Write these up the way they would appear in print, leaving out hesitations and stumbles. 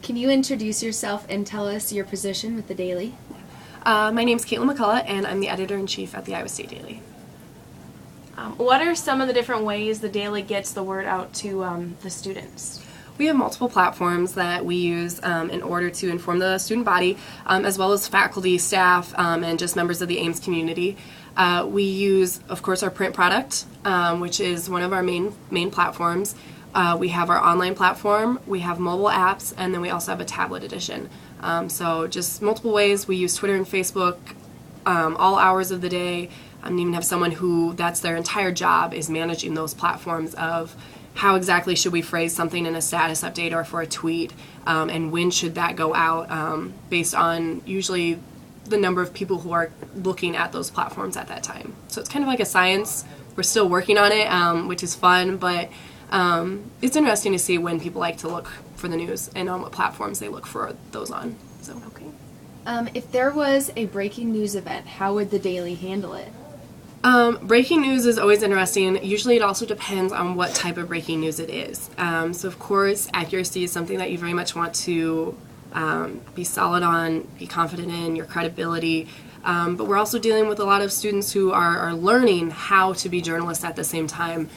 Can you introduce yourself and tell us your position with the Daily? My name's Caitlin McCullough, and I'm the editor-in-chief at the Iowa State Daily. What are some of the different ways the Daily gets the word out to the students? We have multiple platforms that we use in order to inform the student body, as well as faculty, staff, and just members of the Ames community. We use, of course, our print product, which is one of our main platforms. We have our online platform, we have mobile apps, and then we also have a tablet edition. So just multiple ways. We use Twitter and Facebook all hours of the day. I even have someone who that's their entire job is managing those platforms of how exactly should we phrase something in a status update or for a tweet, and when should that go out based on usually the number of people who are looking at those platforms at that time. So it's kind of like a science. We're still working on it, which is fun, but it's interesting to see when people like to look for the news and on what platforms they look for those on. So Okay. If there was a breaking news event, how would the Daily handle it? Breaking news is always interesting. Usually it also depends on what type of breaking news it is. So of course accuracy is something that you very much want to be solid on, be confident in, your credibility. But we're also dealing with a lot of students who are learning how to be journalists at the same time.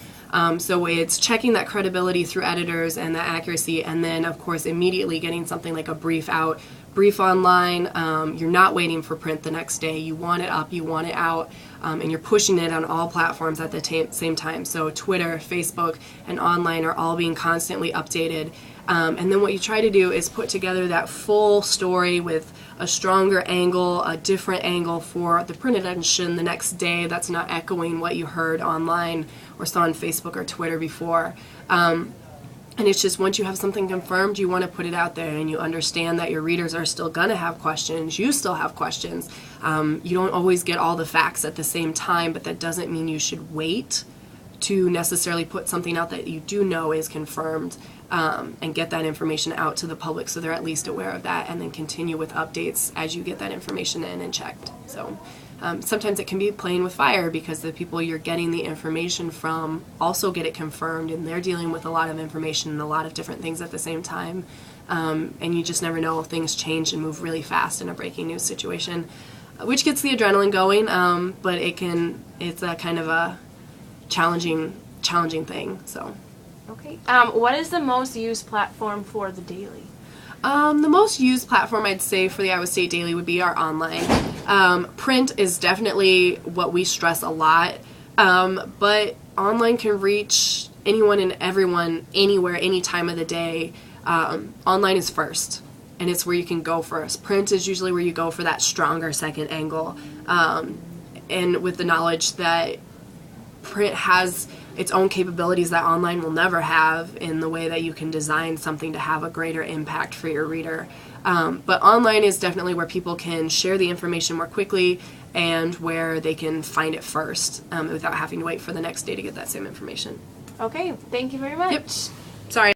So it's checking that credibility through editors and that accuracy, and then of course immediately getting something like a brief out, brief online. You're not waiting for print the next day. You want it up, you want it out, and you're pushing it on all platforms at the same time. So Twitter, Facebook, and online are all being constantly updated. And then what you try to do is put together that full story with a stronger angle, a different angle for the printed edition the next day that's not echoing what you heard online or saw on Facebook or Twitter before. And it's just once you have something confirmed, you want to put it out there and you understand that your readers are still going to have questions. You still have questions. You don't always get all the facts at the same time, but that doesn't mean you should wait to necessarily put something out that you do know is confirmed, and get that information out to the public so they're at least aware of that, and then continue with updates as you get that information in and checked. So sometimes it can be playing with fire because the people you're getting the information from also get it confirmed, and they're dealing with a lot of information and a lot of different things at the same time, and you just never know. Things change and move really fast in a breaking news situation, which gets the adrenaline going, but it's a kind of a challenging thing. So Okay. What is the most used platform for the Daily? the most used platform I'd say for the Iowa State Daily would be our online. Print is definitely what we stress a lot, but online can reach anyone and everyone, anywhere, any time of the day. Online is first, and it's where you can go first. Print is usually where you go for that stronger second angle, and with the knowledge that print has its own capabilities that online will never have, in the way that you can design something to have a greater impact for your reader. But online is definitely where people can share the information more quickly and where they can find it first, without having to wait for the next day to get that same information. Okay, thank you very much. Yep.